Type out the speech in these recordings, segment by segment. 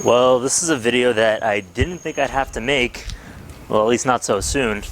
Well, this is a video that I didn't think I'd have to make, well, at least not so soon,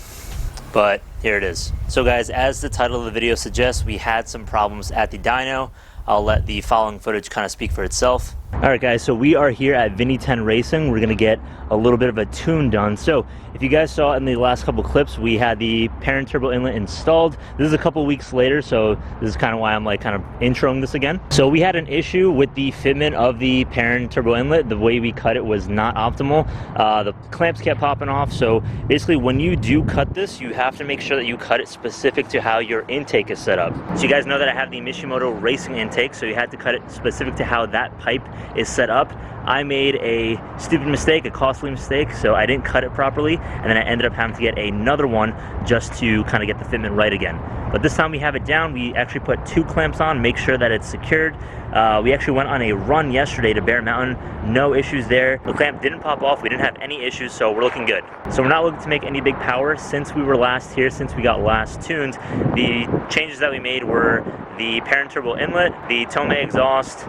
but here it is. So guys, as the title of the video suggests, we had some problems at the dyno. I'll let the following footage kind of speak for itself. Alright guys, so we are here at V10 Racing. We're going to get a little bit of a tune done. So if you guys saw in the last couple clips, we had the Perrin turbo inlet installed. This is a couple weeks later, so this is kind of why I'm like kind of introing this again. So we had an issue with the fitment of the Perrin turbo inlet. The way we cut it was not optimal. The clamps kept popping off. So basically when you do cut this, you have to make sure that you cut it specific to how your intake is set up. So you guys know that I have the Mishimoto Racing intake, so you had to cut it specific to how that pipe is set up. I made a stupid mistake, a costly mistake, so I didn't cut it properly, and then I ended up having to get another one just to kind of get the fitment right again. But this time we have it down. We actually put 2 clamps on, make sure that it's secured. We actually went on a run yesterday to Bear Mountain, no issues there. The clamp didn't pop off, we didn't have any issues, so we're looking good. So we're not looking to make any big power. Since we were last here, since we got last tuned, the changes that we made were the Perrin turbo inlet, the Tomei exhaust.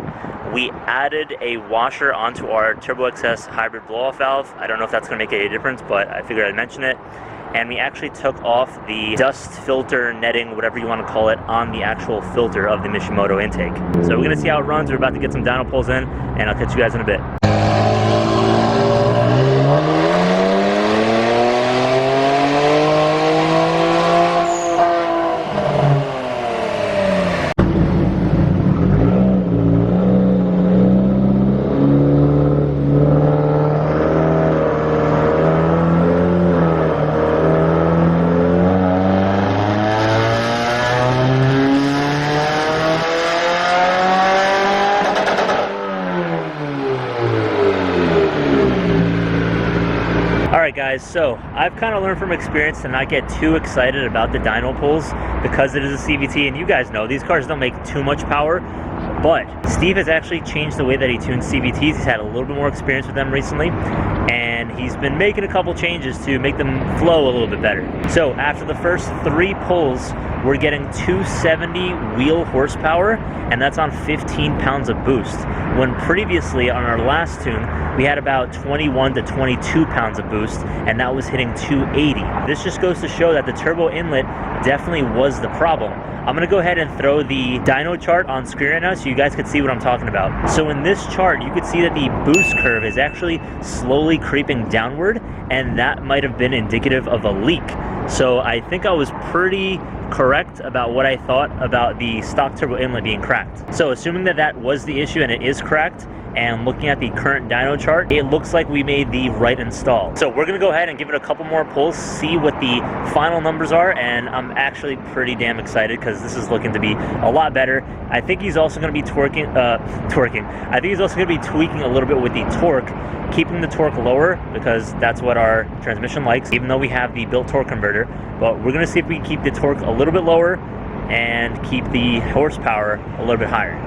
We added a washer onto our TurboXS hybrid blow-off valve. I don't know if that's going to make any difference, but I figured I'd mention it. And we actually took off the dust filter netting, whatever you want to call it, on the actual filter of the Mishimoto intake. So we're going to see how it runs. We're about to get some dyno pulls in, and I'll catch you guys in a bit. Alright guys, so I've kind of learned from experience to not get too excited about the dyno pulls because it is a CVT, and you guys know these cars don't make too much power, but Steve has actually changed the way that he tunes CVTs. He's had a little bit more experience with them recently, and he's been making a couple changes to make them flow a little bit better. So after the first 3 pulls, we're getting 270 wheel horsepower, and that's on 15 pounds of boost. When previously on our last tune, we had about 21 to 22 pounds of boost, and that was hitting 280. This just goes to show that the turbo inlet definitely was the problem. I'm gonna go ahead and throw the dyno chart on screen right now so you guys can see what I'm talking about. So in this chart, you can see that the boost curve is actually slowly creeping downward, and that might have been indicative of a leak. So I think I was pretty correct about what I thought about the stock turbo inlet being cracked. So assuming that that was the issue and it is cracked, and looking at the current dyno chart, it looks like we made the right install. So we're gonna go ahead and give it a couple more pulls, see what the final numbers are, and I'm actually pretty damn excited because this is looking to be a lot better. I think he's also gonna be I think he's also gonna be tweaking a little bit with the torque, keeping the torque lower because that's what our transmission likes, even though we have the built torque converter. But we're gonna see if we can keep the torque a little bit lower and keep the horsepower a little bit higher.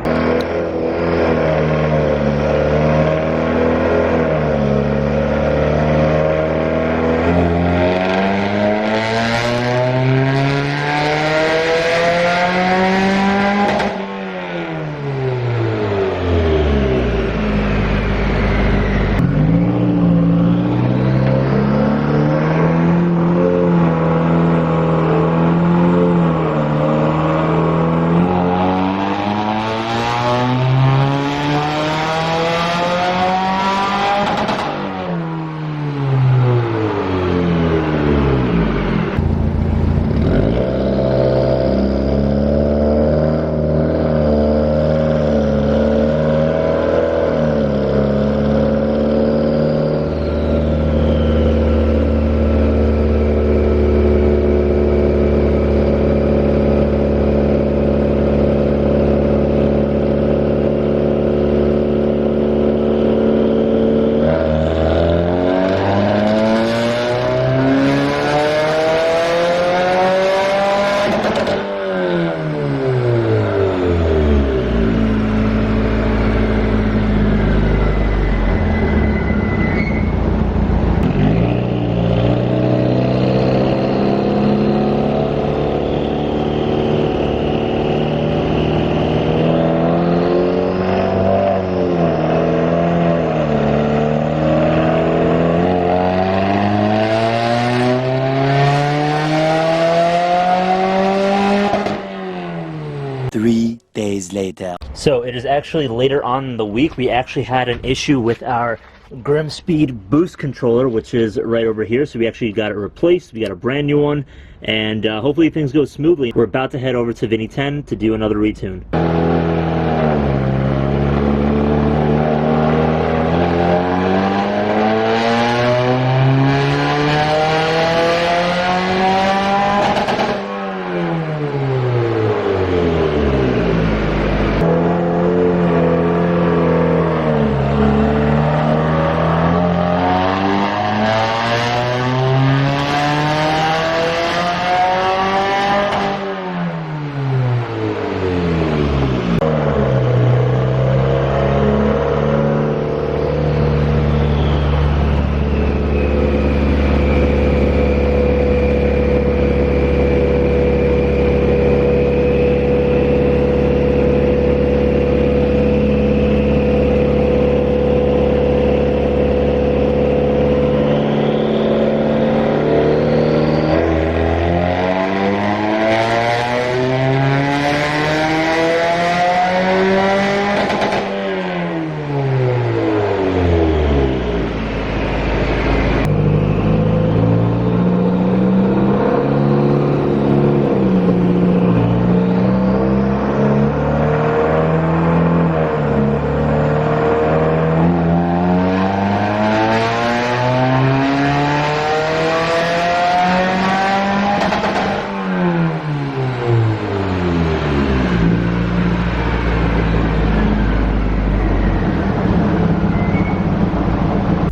is actually later on in the week. We actually had an issue with our Grimmspeed boost controller, which is right over here. So we actually got it replaced. We got a brand new one, and hopefully things go smoothly. We're about to head over to Vinny 10 to do another retune.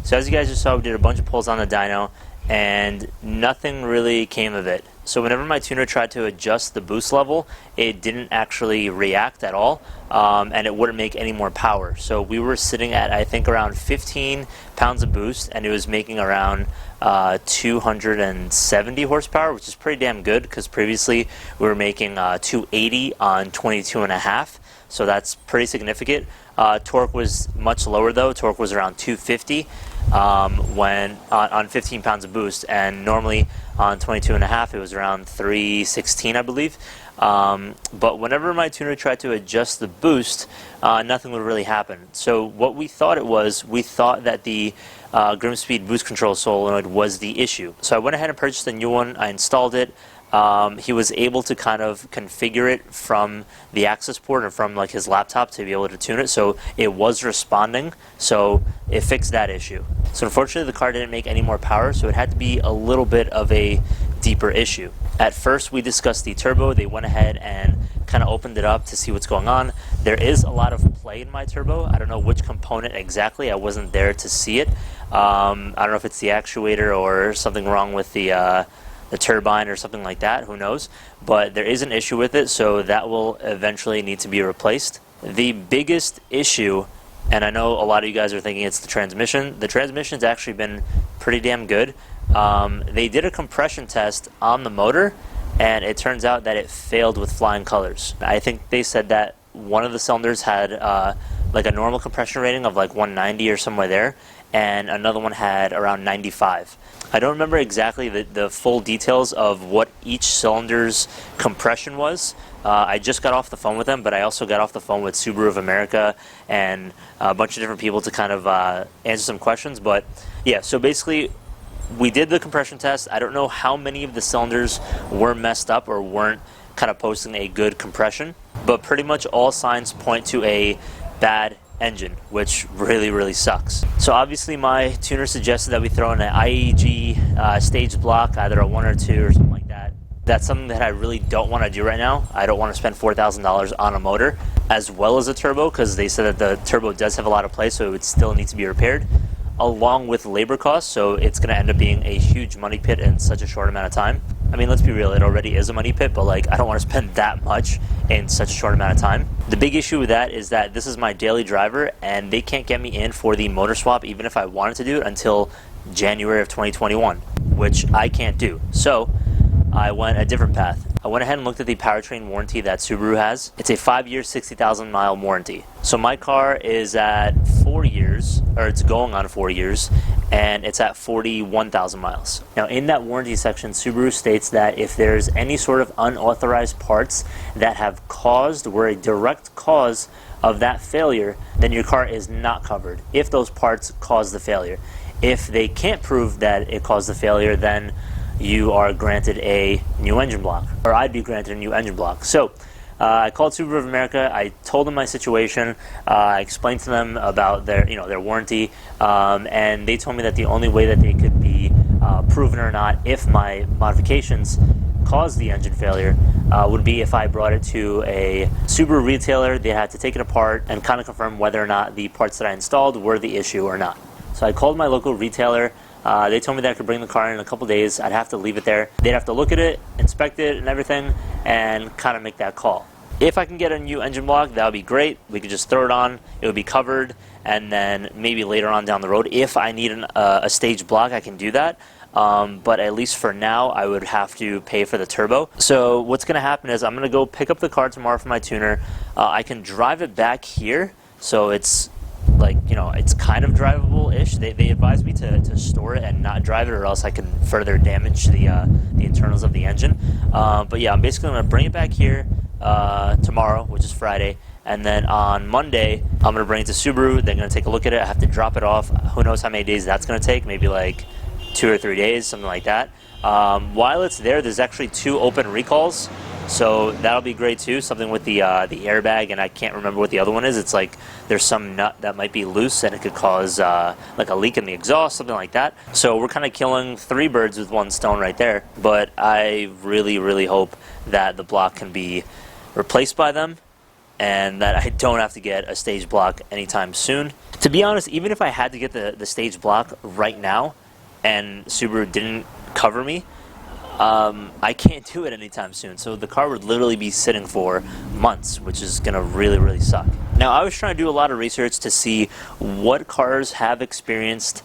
So as you guys just saw, we did a bunch of pulls on the dyno, and nothing really came of it. So whenever my tuner tried to adjust the boost level, it didn't actually react at all, and it wouldn't make any more power. So we were sitting at, I think, around 15 pounds of boost, and it was making around 270 horsepower, which is pretty damn good, because previously we were making 280 on 22.5, so that's pretty significant. Torque was much lower though. Torque was around 250 when on 15 pounds of boost, and normally on 22.5 it was around 316, I believe. But whenever my tuner tried to adjust the boost, nothing would really happen. So what we thought it was, we thought that the Grimmspeed boost control solenoid was the issue. So I went ahead and purchased a new one. I installed it. He was able to kind of configure it from the access port or from like his laptop to be able to tune it, so it was responding, so it fixed that issue. So unfortunately the car didn't make any more power, so it had to be a little bit of a deeper issue. At first we discussed the turbo. They went ahead and kind of opened it up to see what's going on. There is a lot of play in my turbo. I don't know which component exactly. I wasn't there to see it. I don't know if it's the actuator or something wrong with the turbine or something like that, who knows, but there is an issue with it, so that will eventually need to be replaced. The biggest issue, and I know a lot of you guys are thinking it's the transmission's actually been pretty damn good. They did a compression test on the motor, and it turns out that it failed with flying colors. I think they said that one of the cylinders had like a normal compression rating of like 190 or somewhere there, and another one had around 95. I don't remember exactly the full details of what each cylinder's compression was. I just got off the phone with them, but I also got off the phone with Subaru of America and a bunch of different people to kind of answer some questions. But yeah, so basically we did the compression test. I don't know how many of the cylinders were messed up or weren't kind of posting a good compression, but pretty much all signs point to a bad engine, which really sucks. So obviously my tuner suggested that we throw in an IEG stage block, either a 1 or 2 or something like that. That's something that I really don't want to do right now. I don't want to spend $4,000 on a motor as well as a turbo, because they said that the turbo does have a lot of play, so it would still need to be repaired, along with labor costs, so it's going to end up being a huge money pit in such a short amount of time. I mean, let's be real, it already is a money pit, but like, I don't want to spend that much in such a short amount of time. The big issue with that is that this is my daily driver, and they can't get me in for the motor swap, even if I wanted to do it, until January of 2021, which I can't do. So I went a different path. I went ahead and looked at the powertrain warranty that Subaru has. It's a 5-year, 60,000 mile warranty. So my car is at 4 years, or it's going on 4 years, and it's at 41,000 miles. Now in that warranty section, Subaru states that if there's any sort of unauthorized parts that have caused, were a direct cause of that failure, then your car is not covered if those parts cause the failure. If they can't prove that it caused the failure, then you are granted a new engine block, or I'd be granted a new engine block. So I called Subaru of America. I told them my situation. I explained to them about their, their warranty, and they told me that the only way that they could be proven or not if my modifications caused the engine failure would be if I brought it to a Subaru retailer. They had to take it apart and kind of confirm whether or not the parts that I installed were the issue or not. So I called my local retailer. They told me that I could bring the car in a couple days. I'd have to leave it there. They'd have to look at it, inspect it and everything, and kind of make that call. If I can get a new engine block, that would be great. We could just throw it on. It would be covered, and then maybe later on down the road, if I need a stage block, I can do that. But at least for now, I would have to pay for the turbo. So what's going to happen is I'm going to go pick up the car tomorrow from my tuner. I can drive it back here, so it's like, it's kind of drivable-ish. They advised me to store it and not drive it, or else I can further damage the internals of the engine. But yeah, I'm basically going to bring it back here tomorrow, which is Friday, and then on Monday, I'm going to bring it to Subaru. They're going to take a look at it. I have to drop it off. Who knows how many days that's going to take, maybe like 2 or 3 days, something like that. While it's there, there's actually 2 open recalls, so that'll be great too. Something with the airbag, and I can't remember what the other one is. It's like there's some nut that might be loose, and it could cause like a leak in the exhaust, something like that. So we're kind of killing 3 birds with 1 stone right there. But I really, really hope that the block can be replaced by them, and that I don't have to get a stage block anytime soon. To be honest, even if I had to get the stage block right now, and Subaru didn't cover me, I can't do it anytime soon. So the car would literally be sitting for months, which is going to really, really suck. Now, I was trying to do a lot of research to see what cars have experienced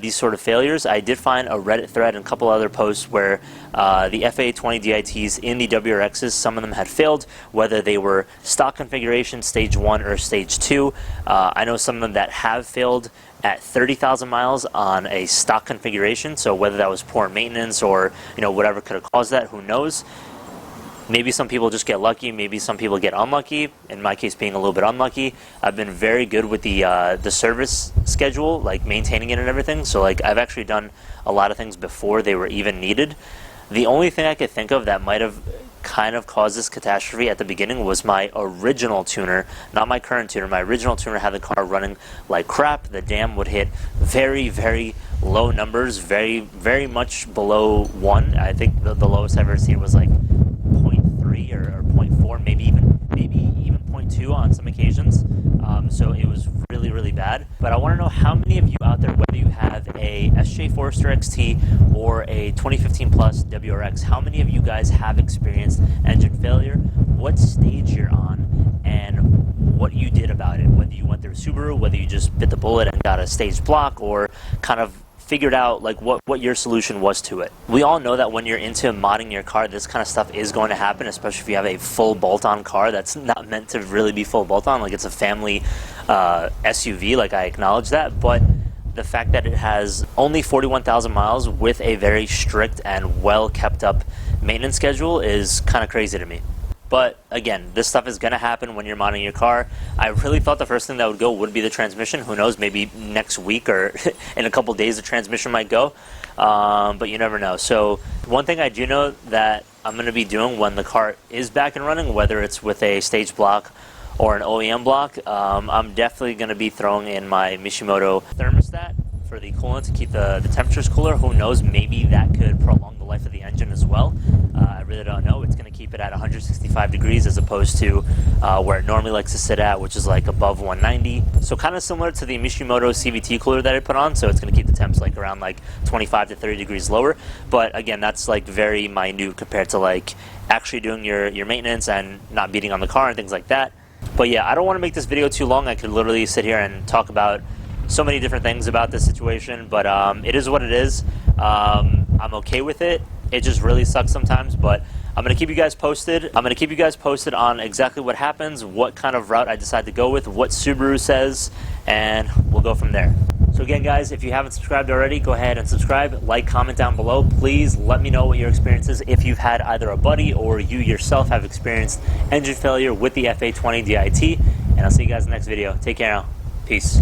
these sort of failures. I did find a Reddit thread and a couple other posts where the FA20DITs in the WRXs, some of them had failed, whether they were stock configuration, stage 1 or stage 2. I know some of them that have failed at 30,000 miles on a stock configuration, so whether that was poor maintenance or whatever could have caused that, who knows. Maybe some people just get lucky, maybe some people get unlucky. In my case, being a little bit unlucky. I've been very good with the service schedule, like maintaining it and everything, so like I've actually done a lot of things before they were even needed. The only thing I could think of that might have kind of caused this catastrophe at the beginning was my original tuner, not my current tuner. My original tuner had the car running like crap. The dam would hit very, very low numbers, very, very much below 1. I think the lowest I've ever seen was like 0.3 or 0.4, maybe even 0.2 on some occasions. So it was really, really bad. But I want to know how many of you out there, whether you have a SJ Forester XT or a 2015 Plus WRX, how many of you guys have experienced engine failure, what stage you're on, and what you did about it, whether you went through Subaru, whether you just bit the bullet and got a stage block, or kind of figured out like what your solution was to it. We all know that when you're into modding your car, this kind of stuff is going to happen, especially if you have a full bolt-on car that's not meant to really be full bolt-on, like it's a family SUV, like I acknowledge that, but the fact that it has only 41,000 miles with a very strict and well kept up maintenance schedule is kind of crazy to me. But again, this stuff is going to happen when you're modding your car. I really thought the first thing that would go would be the transmission. Who knows, maybe next week or in a couple days the transmission might go. But you never know. So one thing I do know that I'm going to be doing when the car is back and running, whether it's with a stage block or an OEM block, I'm definitely going to be throwing in my Mishimoto thermostat for the coolant to keep the temperatures cooler. Who knows, maybe that could prolong the life of the engine as well. I really don't know. It's going to keep it at 165 degrees as opposed to where it normally likes to sit at, which is like above 190. So kind of similar to the Mishimoto CVT cooler that I put on, so it's going to keep the temps like around like 25 to 30 degrees lower. But again, that's like very minute compared to like actually doing your maintenance and not beating on the car and things like that. But yeah, I don't want to make this video too long. I could literally sit here and talk about so many different things about this situation, but it is what it is. I'm okay with it. It just really sucks sometimes, but I'm going to keep you guys posted. I'm going to keep you guys posted on exactly what happens, what kind of route I decide to go with, what Subaru says, and we'll go from there. So again, guys, if you haven't subscribed already, go ahead and subscribe, like, comment down below. Please let me know what your experience is if you've had either a buddy or you yourself have experienced engine failure with the FA20DIT. And I'll see you guys in the next video. Take care now. Peace.